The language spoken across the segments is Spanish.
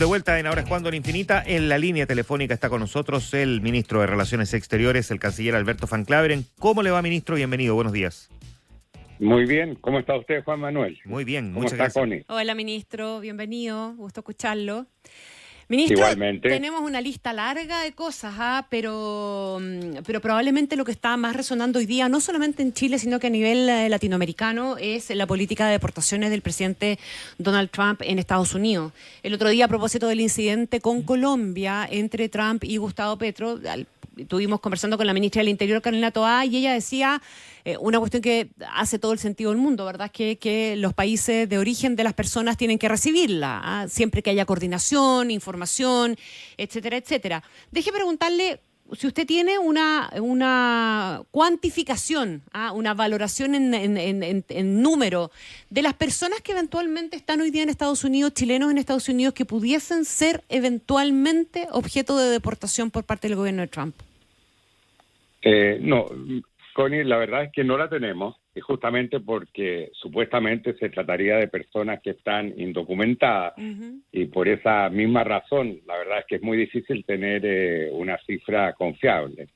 De vuelta en Ahora es Cuando en Infinita, en la línea telefónica está con nosotros el ministro de Relaciones Exteriores, el canciller Alberto Van Claveren. ¿Cómo le va, ministro? Bienvenido, buenos días. Muy bien, ¿cómo está usted, Juan Manuel? Muy bien, ¿Cómo muchas está, gracias. Connie? Hola, ministro, bienvenido, gusto escucharlo. Ministro, Igualmente. tenemos una lista larga de cosas, pero probablemente lo que está más resonando hoy día, no solamente en Chile, sino que a nivel latinoamericano, es la política de deportaciones del presidente Donald Trump en Estados Unidos. El otro día, a propósito del incidente con Colombia entre Trump y Gustavo Petro, estuvimos conversando con la ministra del Interior, Carolina Toá, y ella decía una cuestión que hace todo el sentido del mundo, ¿verdad? Que los países de origen de las personas tienen que recibirla, siempre que haya coordinación, información, etcétera, etcétera. Deje preguntarle si usted tiene una cuantificación, una valoración en número de las personas que eventualmente están hoy día en Estados Unidos, chilenos en Estados Unidos, que pudiesen ser eventualmente objeto de deportación por parte del gobierno de Trump. No, Connie, la verdad es que no la tenemos, y justamente porque supuestamente se trataría de personas que están indocumentadas, y por esa misma razón, la verdad es que es muy difícil tener una cifra confiable.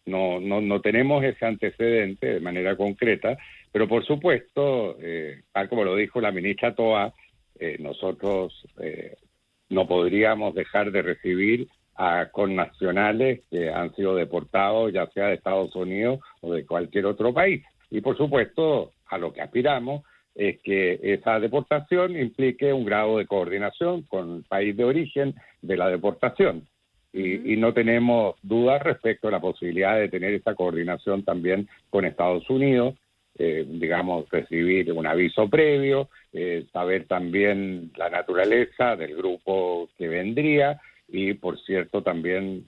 No tenemos ese antecedente de manera concreta, pero por supuesto, tal como lo dijo la ministra Toá, nosotros no podríamos dejar de recibir a connacionales que han sido deportados, ya sea de Estados Unidos o de cualquier otro país. Y por supuesto, a lo que aspiramos es que esa deportación implique un grado de coordinación con el país de origen de la deportación. Y no tenemos dudas respecto a la posibilidad de tener esa coordinación también con Estados Unidos, digamos, recibir un aviso previo, saber también la naturaleza del grupo que vendría, y, por cierto, también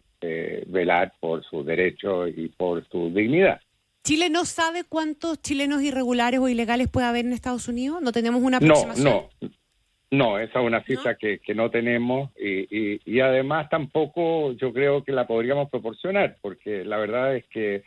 velar por sus derechos y por su dignidad. ¿Chile no sabe cuántos chilenos irregulares o ilegales puede haber en Estados Unidos? ¿No tenemos una aproximación? No, esa es una cifra ¿No? que no tenemos y además tampoco yo creo que la podríamos proporcionar, porque la verdad es que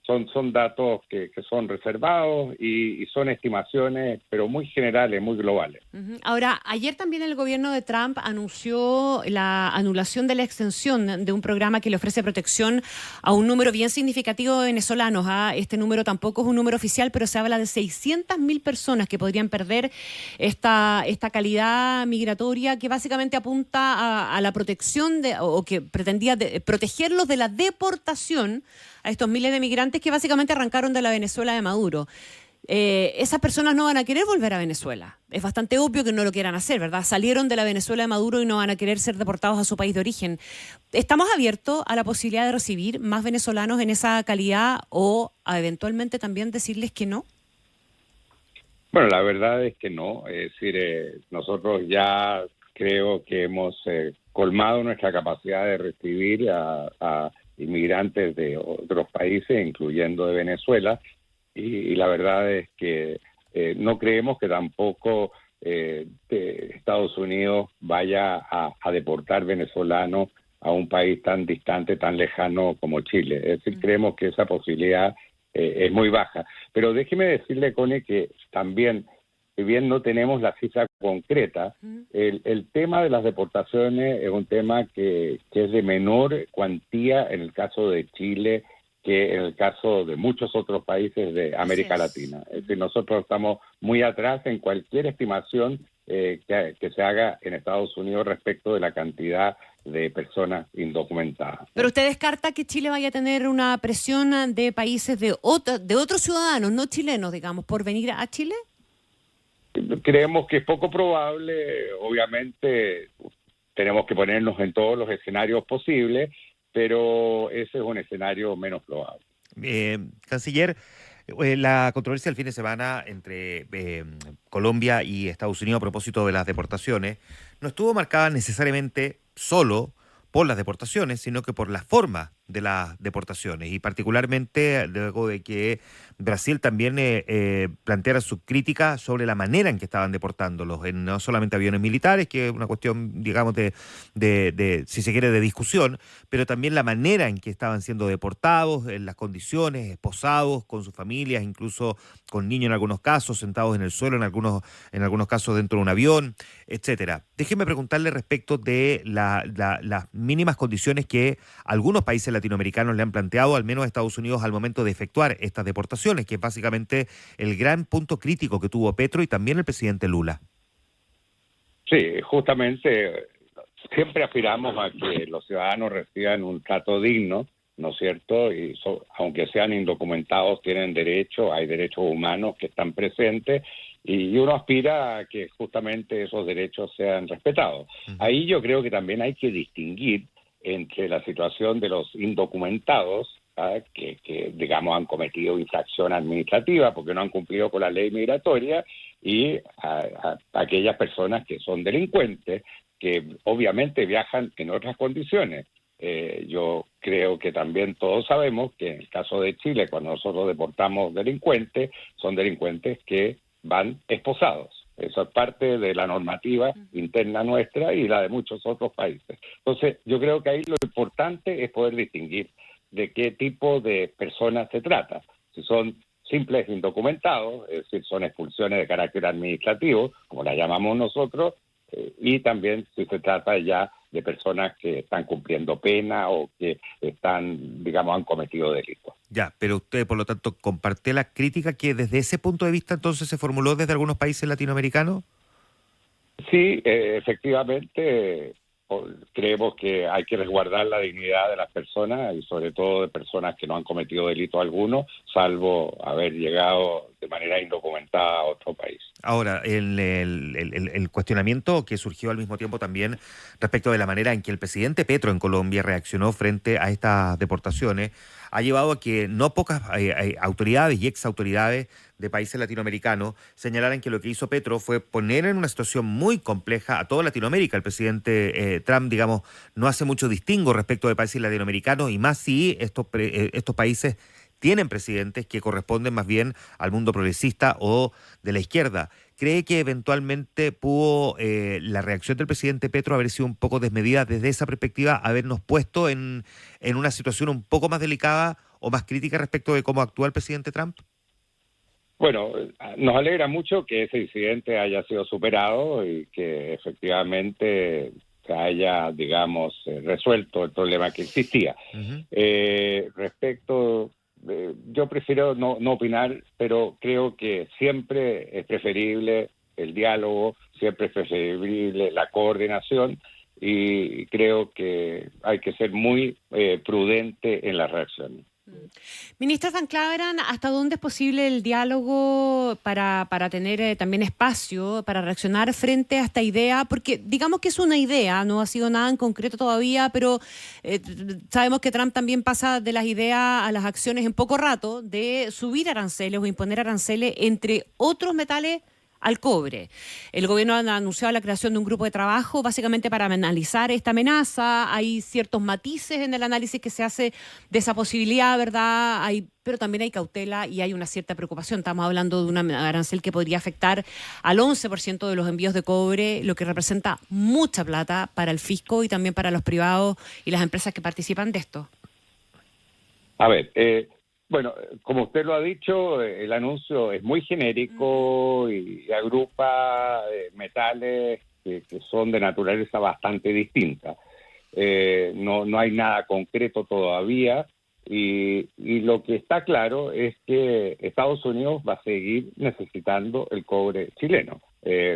son datos que son reservados y son estimaciones, pero muy generales, muy globales. Ahora, ayer también el gobierno de Trump anunció la anulación de la extensión de un programa que le ofrece protección a un número bien significativo de venezolanos. Este número tampoco es un número oficial, pero se habla de 600.000 personas que podrían perder esta calidad migratoria que básicamente apunta a la protección o que pretendía protegerlos de la deportación a estos miles de migrantes que básicamente arrancaron de la Venezuela de Maduro. Esas personas no van a querer volver a Venezuela. Es bastante obvio que no lo quieran hacer, ¿verdad? Salieron de la Venezuela de Maduro y no van a querer ser deportados a su país de origen. ¿Estamos abiertos a la posibilidad de recibir más venezolanos en esa calidad o a eventualmente también decirles que no? Bueno, la verdad es que no. Es decir, nosotros ya creo que hemos colmado nuestra capacidad de recibir a inmigrantes de otros países, incluyendo de Venezuela, y la verdad es que no creemos que tampoco Estados Unidos vaya a deportar venezolanos a un país tan distante, tan lejano como Chile. Es decir, creemos que esa posibilidad es muy baja. Pero déjeme decirle, Connie, que también, si bien no tenemos la cifra concreta, el tema de las deportaciones es un tema que es de menor cuantía en el caso de Chile que en el caso de muchos otros países de América Latina. Es decir, nosotros estamos muy atrás en cualquier estimación que se haga en Estados Unidos respecto de la cantidad de personas indocumentadas. Pero usted descarta que Chile vaya a tener una presión de países de otros ciudadanos, no chilenos, digamos, por venir a Chile. Creemos que es poco probable. Obviamente tenemos que ponernos en todos los escenarios posibles, pero ese es un escenario menos probable. Canciller, la controversia del fin de semana entre Colombia y Estados Unidos a propósito de las deportaciones no estuvo marcada necesariamente solo por las deportaciones, sino que por la forma de las deportaciones y particularmente luego de que Brasil también planteara su crítica sobre la manera en que estaban deportándolos, en no solamente aviones militares, que es una cuestión, digamos, si se quiere, de discusión, pero también la manera en que estaban siendo deportados, en las condiciones, esposados, con sus familias, incluso con niños en algunos casos, sentados en el suelo en algunos casos dentro de un avión, etcétera. Déjeme preguntarle respecto de las mínimas condiciones que algunos países latinoamericanos le han planteado, al menos a Estados Unidos, al momento de efectuar estas deportaciones, que es básicamente el gran punto crítico que tuvo Petro y también el presidente Lula. Sí, justamente siempre aspiramos a que los ciudadanos reciban un trato digno, ¿no es cierto? Y aunque sean indocumentados, tienen derecho, hay derechos humanos que están presentes y uno aspira a que justamente esos derechos sean respetados. Ahí yo creo que también hay que distinguir entre la situación de los indocumentados, que digamos han cometido infracción administrativa porque no han cumplido con la ley migratoria, y a aquellas personas que son delincuentes, que obviamente viajan en otras condiciones. Yo creo que también todos sabemos que en el caso de Chile, cuando nosotros deportamos delincuentes, son delincuentes que van esposados. Eso es parte de la normativa interna nuestra y la de muchos otros países. Entonces, yo creo que ahí lo importante es poder distinguir de qué tipo de personas se trata. Si son simples indocumentados, es decir, son expulsiones de carácter administrativo, como las llamamos nosotros, y también si se trata ya de personas que están cumpliendo pena o que están, digamos, han cometido delitos. Ya, pero usted, por lo tanto, ¿comparte la crítica que desde ese punto de vista entonces se formuló desde algunos países latinoamericanos? Sí, efectivamente, creemos que hay que resguardar la dignidad de las personas y sobre todo de personas que no han cometido delito alguno, salvo haber llegado de manera indocumentada a otro país. Ahora, el cuestionamiento que surgió al mismo tiempo también respecto de la manera en que el presidente Petro en Colombia reaccionó frente a estas deportaciones ha llevado a que no pocas autoridades y exautoridades de países latinoamericanos señalaran que lo que hizo Petro fue poner en una situación muy compleja a toda Latinoamérica. El presidente Trump, digamos, no hace mucho distingo respecto de países latinoamericanos y más si estos países tienen presidentes que corresponden más bien al mundo progresista o de la izquierda. ¿Cree que eventualmente pudo la reacción del presidente Petro haber sido un poco desmedida desde esa perspectiva, habernos puesto en una situación un poco más delicada o más crítica respecto de cómo actúa el presidente Trump? Bueno, nos alegra mucho que ese incidente haya sido superado y que efectivamente se haya, digamos, resuelto el problema que existía. Respecto... yo prefiero no opinar, pero creo que siempre es preferible el diálogo, siempre es preferible la coordinación y creo que hay que ser muy prudente en las reacciones. Ministro Van Claveren, ¿hasta dónde es posible el diálogo para tener también espacio para reaccionar frente a esta idea? Porque digamos que es una idea, no ha sido nada en concreto todavía, pero sabemos que Trump también pasa de las ideas a las acciones en poco rato de subir aranceles o imponer aranceles entre otros metales al cobre. El gobierno ha anunciado la creación de un grupo de trabajo básicamente para analizar esta amenaza. Hay ciertos matices en el análisis que se hace de esa posibilidad, ¿verdad? Pero también hay cautela y hay una cierta preocupación. Estamos hablando de un arancel que podría afectar al 11% de los envíos de cobre, lo que representa mucha plata para el fisco y también para los privados y las empresas que participan de esto. A ver, bueno, como usted lo ha dicho, el anuncio es muy genérico y agrupa metales que son de naturaleza bastante distinta. No hay nada concreto todavía y lo que está claro es que Estados Unidos va a seguir necesitando el cobre chileno.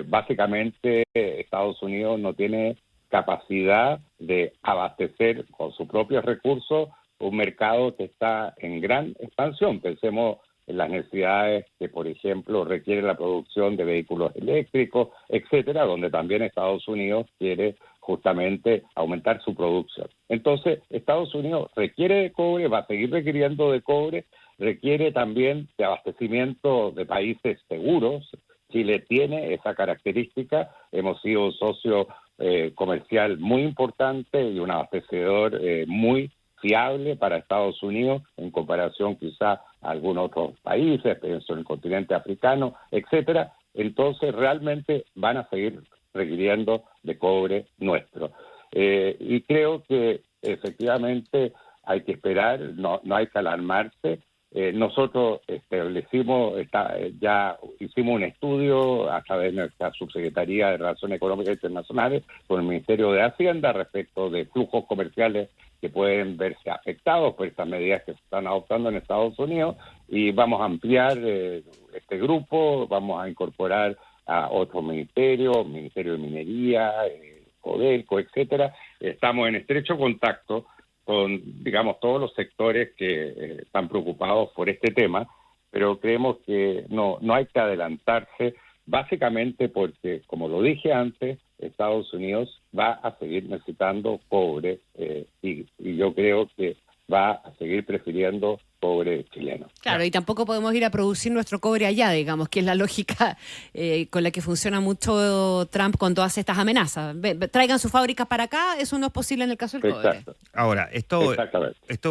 Básicamente, Estados Unidos no tiene capacidad de abastecer con sus propios recursos un mercado que está en gran expansión. Pensemos en las necesidades que, por ejemplo, requiere la producción de vehículos eléctricos, etcétera, donde también Estados Unidos quiere justamente aumentar su producción. Entonces, Estados Unidos requiere de cobre, va a seguir requiriendo de cobre, requiere también de abastecimiento de países seguros. Chile tiene esa característica, hemos sido un socio comercial muy importante y un abastecedor muy fiable para Estados Unidos en comparación quizá a algunos otros países, pienso en el continente africano, etcétera. Entonces realmente van a seguir requiriendo de cobre nuestro. Y creo que efectivamente hay que esperar, no hay que alarmarse. Nosotros ya hicimos un estudio a través de nuestra Subsecretaría de Relaciones Económicas Internacionales con el Ministerio de Hacienda respecto de flujos comerciales que pueden verse afectados por estas medidas que se están adoptando en Estados Unidos, y vamos a ampliar este grupo, vamos a incorporar a otros ministerios, Ministerio de Minería, Codelco, etcétera. Estamos en estrecho contacto con, digamos, todos los sectores que están preocupados por este tema, pero creemos que no hay que adelantarse, básicamente porque, como lo dije antes, Estados Unidos va a seguir necesitando cobre y yo creo que va a seguir prefiriendo cobre chileno. Claro, y tampoco podemos ir a producir nuestro cobre allá, digamos, que es la lógica con la que funciona mucho Trump con todas estas amenazas. Traigan sus fábricas para acá, eso no es posible en el caso del cobre. Ahora, ¿esto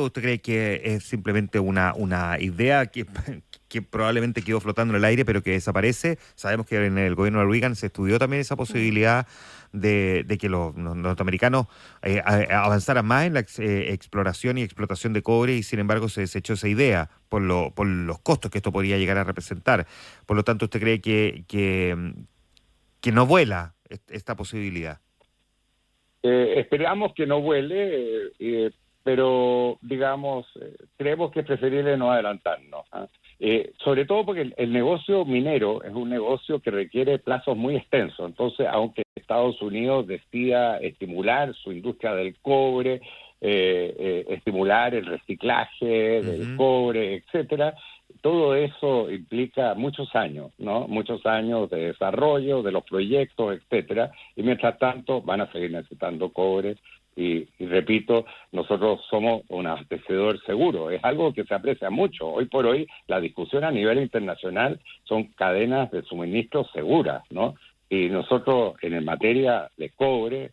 usted cree que es simplemente una idea que probablemente quedó flotando en el aire, pero que desaparece? Sabemos que en el gobierno de Reagan se estudió también esa posibilidad de que los norteamericanos avanzaran más en la exploración y explotación de cobre, y sin embargo se desechó esa idea por los costos que esto podría llegar a representar. Por lo tanto, ¿usted cree que no vuela esta posibilidad? Esperamos que no vuele, pero digamos, creemos que es preferible no adelantarnos. Sobre todo porque el negocio minero es un negocio que requiere plazos muy extensos. Entonces, aunque Estados Unidos decida estimular su industria del cobre, estimular el reciclaje del cobre, etcétera, todo eso implica muchos años, ¿no? Muchos años de desarrollo de los proyectos, etcétera, y mientras tanto van a seguir necesitando cobre. Y repito, nosotros somos un abastecedor seguro, es algo que se aprecia mucho. Hoy por hoy la discusión a nivel internacional son cadenas de suministro seguras, ¿no? Y nosotros en materia de cobre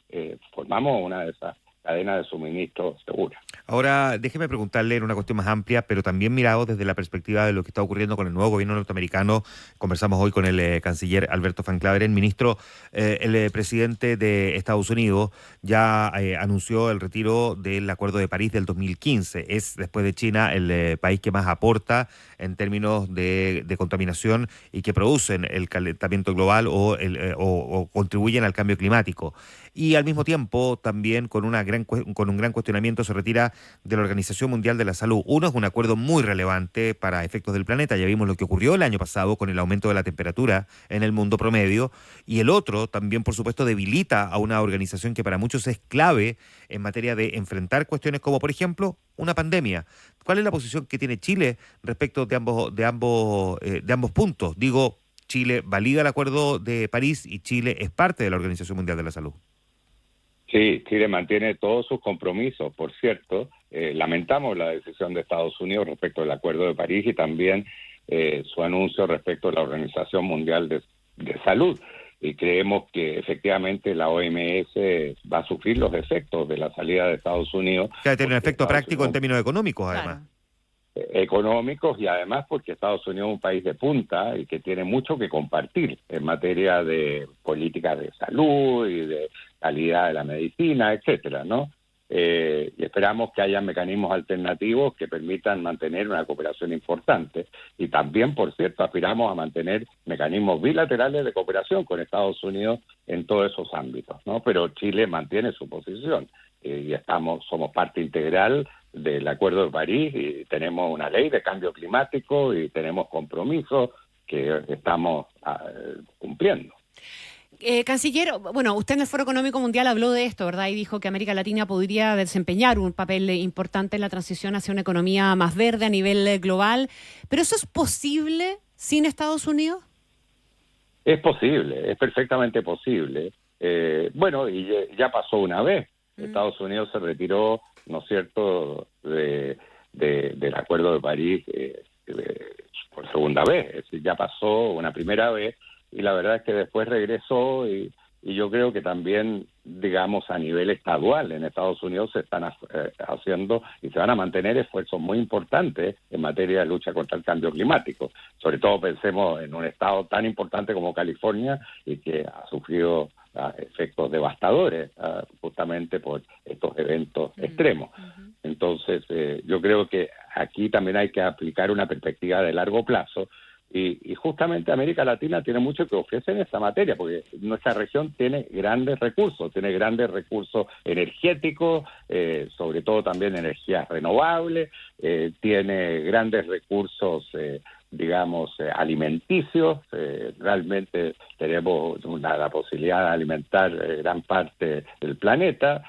formamos una de esas cadenas de suministro segura. Ahora, déjeme preguntarle en una cuestión más amplia, pero también mirado desde la perspectiva de lo que está ocurriendo con el nuevo gobierno norteamericano. Conversamos hoy con el canciller Alberto Van Claveren. Ministro, el presidente de Estados Unidos ya anunció el retiro del Acuerdo de París del 2015. Es, después de China, el país que más aporta en términos de contaminación y que producen el calentamiento global o contribuyen al cambio climático. Y al mismo tiempo, también con un gran cuestionamiento, se retira de la Organización Mundial de la Salud. Uno, es un acuerdo muy relevante para efectos del planeta, ya vimos lo que ocurrió el año pasado con el aumento de la temperatura en el mundo promedio, y el otro también, por supuesto, debilita a una organización que para muchos es clave en materia de enfrentar cuestiones como, por ejemplo, una pandemia. ¿Cuál es la posición que tiene Chile respecto de ambos puntos? Digo, Chile valida el Acuerdo de París y Chile es parte de la Organización Mundial de la Salud. Sí, Chile mantiene todos sus compromisos. Por cierto, lamentamos la decisión de Estados Unidos respecto al Acuerdo de París y también su anuncio respecto a la Organización Mundial de Salud. Y creemos que efectivamente la OMS va a sufrir los efectos de la salida de Estados Unidos. Que va a tener un efecto práctico en términos económicos, además. Económicos, y además porque Estados Unidos es un país de punta y que tiene mucho que compartir en materia de políticas de salud y de calidad de la medicina, etcétera, ¿no? Y esperamos que haya mecanismos alternativos que permitan mantener una cooperación importante. Y también, por cierto, aspiramos a mantener mecanismos bilaterales de cooperación con Estados Unidos en todos esos ámbitos, ¿no? Pero Chile mantiene su posición y somos parte integral del Acuerdo de París y tenemos una ley de cambio climático y tenemos compromisos que estamos cumpliendo. Canciller, bueno, usted en el Foro Económico Mundial habló de esto, ¿verdad? Y dijo que América Latina podría desempeñar un papel importante en la transición hacia una economía más verde a nivel global. ¿Pero eso es posible sin Estados Unidos? Es posible, es perfectamente posible. Bueno, y ya pasó una vez. Estados Unidos se retiró, ¿no es cierto?, del Acuerdo de París por segunda vez. Es decir, ya pasó una primera vez y la verdad es que después regresó y y yo creo que también, digamos, a nivel estadual en Estados Unidos se están haciendo y se van a mantener esfuerzos muy importantes en materia de lucha contra el cambio climático. Sobre todo pensemos en un estado tan importante como California y que ha sufrido efectos devastadores justamente por estos eventos extremos. Entonces, yo creo que aquí también hay que aplicar una perspectiva de largo plazo. Y justamente América Latina tiene mucho que ofrecer en esta materia, porque nuestra región tiene grandes recursos energéticos, sobre todo también energías renovables, tiene grandes recursos, alimenticios. Realmente tenemos la posibilidad de alimentar gran parte del planeta,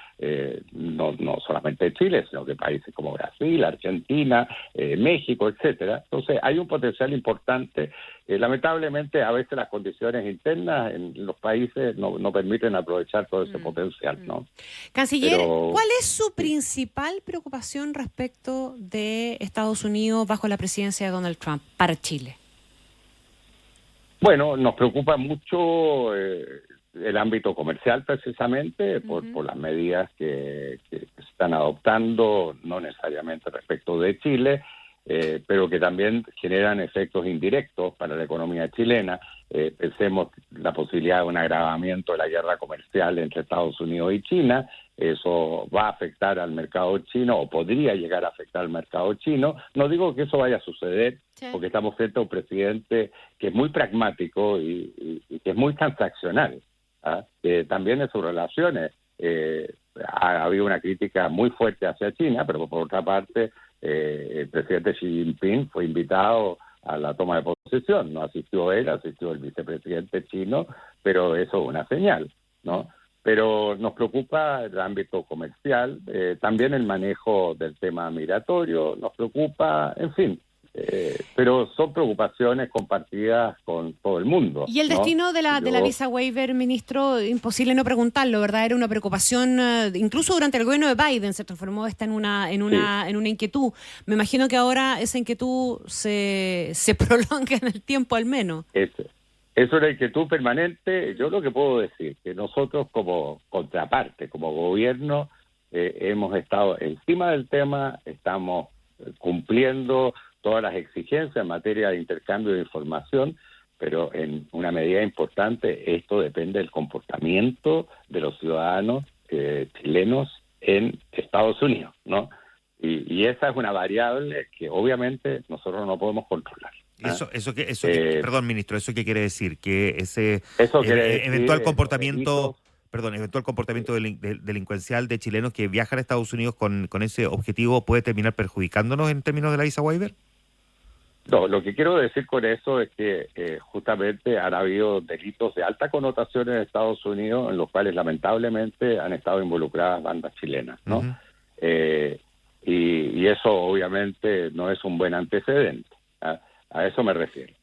no solamente Chile, sino que países como Brasil, Argentina, México, etcétera. Entonces hay un potencial importante. Lamentablemente a veces las condiciones internas en los países no permiten aprovechar todo ese potencial, ¿no? Canciller, ¿cuál es su principal preocupación respecto de Estados Unidos bajo la presidencia de Donald Trump para Chile? Bueno, nos preocupa mucho el ámbito comercial precisamente por las medidas que se están adoptando, no necesariamente respecto de Chile, pero que también generan efectos indirectos para la economía chilena. Pensemos la posibilidad de un agravamiento de la guerra comercial entre Estados Unidos y China. Eso va a afectar al mercado chino o podría llegar a afectar al mercado chino. No digo que eso vaya a suceder, porque estamos frente a un presidente que es muy pragmático y que es muy transaccional. También en sus relaciones ha habido una crítica muy fuerte hacia China, pero por otra parte el presidente Xi Jinping fue invitado a la toma de posesión. No asistió él, asistió el vicepresidente chino, pero eso es una señal, ¿no? Pero nos preocupa el ámbito comercial, también el manejo del tema migratorio, nos preocupa, en fin. Pero son preocupaciones compartidas con todo el mundo. Y el destino de la visa waiver, ministro, imposible no preguntarlo, ¿verdad? Era una preocupación, incluso durante el gobierno de Biden se transformó esta en una inquietud. Me imagino que ahora esa inquietud se prolonga en el tiempo al menos. Es una inquietud permanente. Yo lo que puedo decir que nosotros como contraparte, como gobierno, hemos estado encima del tema, estamos cumpliendo todas las exigencias en materia de intercambio de información, pero en una medida importante esto depende del comportamiento de los ciudadanos chilenos en Estados Unidos, ¿no? Y esa es una variable que obviamente nosotros no podemos controlar. Perdón, ministro, ¿eso qué quiere decir? Que ese eventual comportamiento delincuencial de chilenos que viajan a Estados Unidos con ese objetivo puede terminar perjudicándonos en términos de la visa waiver. No, lo que quiero decir con eso es que justamente han habido delitos de alta connotación en Estados Unidos en los cuales lamentablemente han estado involucradas bandas chilenas, ¿no? Y eso obviamente no es un buen antecedente. A eso me refiero.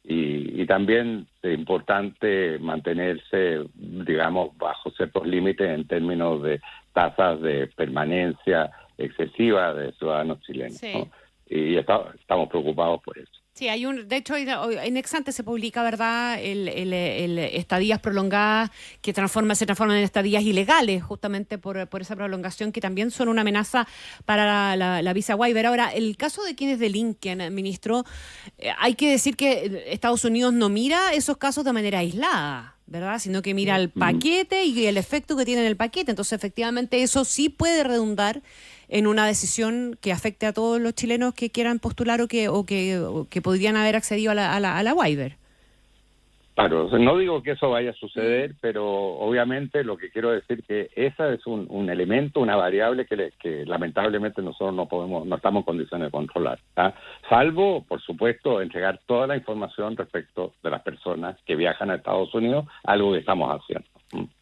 Y también es importante mantenerse, digamos, bajo ciertos límites en términos de tasas de permanencia excesiva de ciudadanos chilenos, sí, ¿no? Y estamos preocupados por eso. Sí, de hecho, en Exante se publica, ¿verdad?, el estadías prolongadas que se transforman en estadías ilegales, justamente por esa prolongación, que también son una amenaza para la visa waiver. Ahora, el caso de quienes delinquen, ministro, hay que decir que Estados Unidos no mira esos casos de manera aislada, ¿verdad?, sino que mira el paquete y el efecto que tiene en el paquete. Entonces, efectivamente, eso sí puede redundar en una decisión que afecte a todos los chilenos que quieran postular o que podrían haber accedido a la waiver. Claro, no digo que eso vaya a suceder, pero obviamente lo que quiero decir que esa es un elemento, una variable que lamentablemente nosotros no estamos en condiciones de controlar, salvo, por supuesto, entregar toda la información respecto de las personas que viajan a Estados Unidos, algo que estamos haciendo.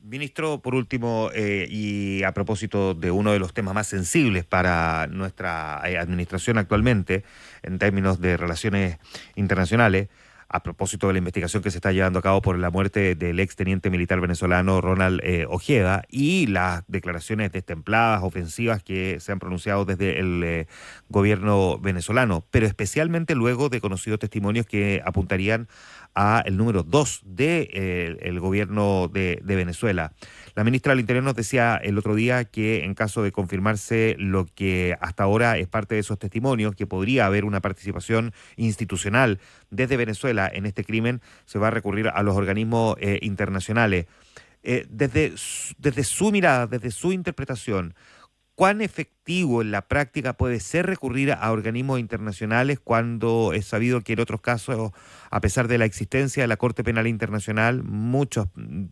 Ministro, por último, y a propósito de uno de los temas más sensibles para nuestra administración actualmente, en términos de relaciones internacionales, a propósito de la investigación que se está llevando a cabo por la muerte del exteniente militar venezolano Ronald Ojeda y las declaraciones destempladas, ofensivas que se han pronunciado desde el gobierno venezolano, pero especialmente luego de conocidos testimonios que apuntarían a el número 2 de el gobierno de Venezuela. La ministra del Interior nos decía el otro día que en caso de confirmarse lo que hasta ahora es parte de esos testimonios, que podría haber una participación institucional desde Venezuela en este crimen, se va a recurrir a los organismos internacionales. Desde su mirada, desde su interpretación, ¿cuán efectivo en la práctica puede ser recurrir a organismos internacionales cuando es sabido que en otros casos, a pesar de la existencia de la Corte Penal Internacional, muchos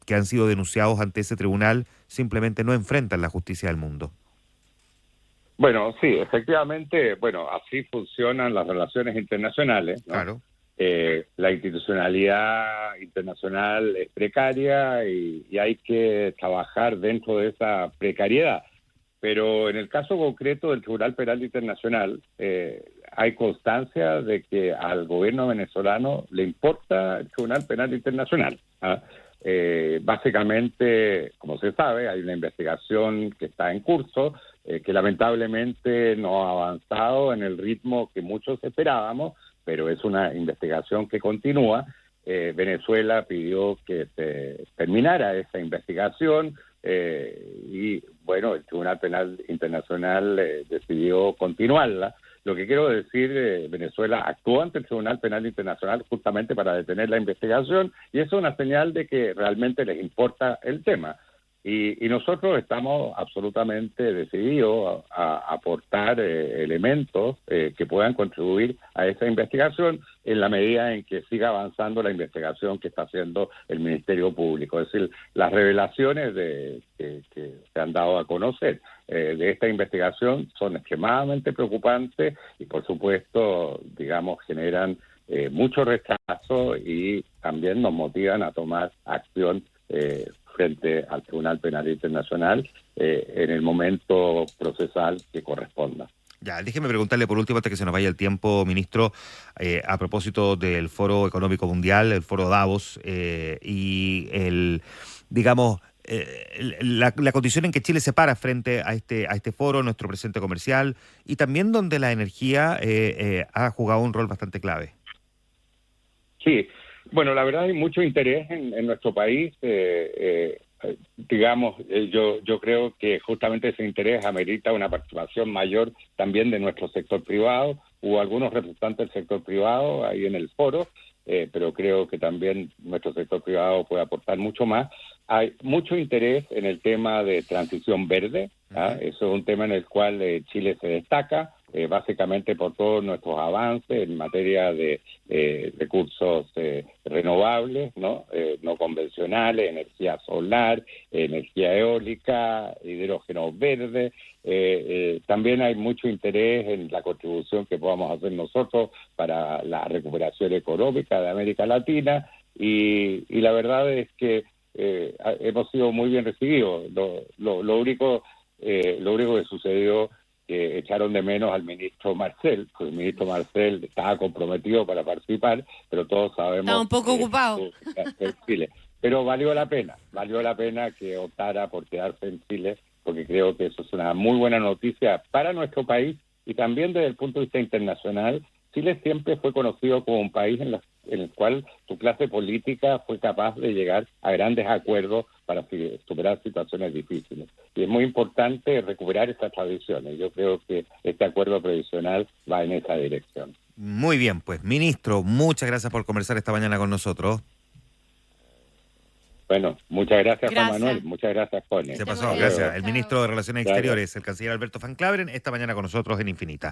que han sido denunciados ante ese tribunal simplemente no enfrentan la justicia del mundo? Bueno, sí, efectivamente, bueno, así funcionan las relaciones internacionales, ¿no? Claro. La institucionalidad internacional es precaria y hay que trabajar dentro de esa precariedad. Pero en el caso concreto del Tribunal Penal Internacional, hay constancia de que al gobierno venezolano le importa el Tribunal Penal Internacional, ¿ah? Básicamente, como se sabe, hay una investigación que está en curso, que lamentablemente no ha avanzado en el ritmo que muchos esperábamos, pero es una investigación que continúa. Venezuela pidió que se terminara esa investigación y, bueno, el Tribunal Penal Internacional decidió continuarla. Lo que quiero decir, Venezuela actuó ante el Tribunal Penal Internacional justamente para detener la investigación y eso es una señal de que realmente les importa el tema. Y nosotros estamos absolutamente decididos a aportar elementos que puedan contribuir a esa investigación en la medida en que siga avanzando la investigación que está haciendo el Ministerio Público. Es decir, las revelaciones que se han dado a conocer de esta investigación son extremadamente preocupantes y, por supuesto, digamos, generan mucho rechazo y también nos motivan a tomar acción frente al Tribunal Penal Internacional en el momento procesal que corresponda. Ya, déjeme preguntarle por último, antes que se nos vaya el tiempo, ministro, a propósito del Foro Económico Mundial, el Foro Davos, y digamos, la condición en que Chile se para frente a este foro, nuestro presente comercial, y también donde la energía ha jugado un rol bastante clave. Sí. Bueno, la verdad hay mucho interés en nuestro país. Digamos, yo creo que justamente ese interés amerita una participación mayor también de nuestro sector privado. Hubo algunos representantes del sector privado ahí en el foro, pero creo que también nuestro sector privado puede aportar mucho más. Hay mucho interés en el tema de transición verde, ¿ah? Eso es un tema en el cual Chile se destaca. Básicamente por todos nuestros avances en materia de recursos renovables, no convencionales, energía solar, energía eólica, hidrógeno verde. También hay mucho interés en la contribución que podamos hacer nosotros para la recuperación económica de América Latina y la verdad es que hemos sido muy bien recibidos. Lo único que sucedió que echaron de menos al ministro Marcel, porque el ministro Marcel estaba comprometido para participar, pero todos sabemos... Estaba un poco ocupado. En Chile. Pero valió la pena que optara por quedarse en Chile, porque creo que eso es una muy buena noticia para nuestro país y también desde el punto de vista internacional. Chile siempre fue conocido como un país en el cual su clase política fue capaz de llegar a grandes acuerdos para superar situaciones difíciles. Y es muy importante recuperar esas tradiciones. Yo creo que este acuerdo previsional va en esa dirección. Muy bien, pues, ministro, muchas gracias por conversar esta mañana con nosotros. Bueno, muchas gracias, Juan Manuel. Muchas gracias, Connie. Se pasó, gracias. El ministro de Relaciones Exteriores, el canciller Alberto Van Claveren, esta mañana con nosotros en Infinita.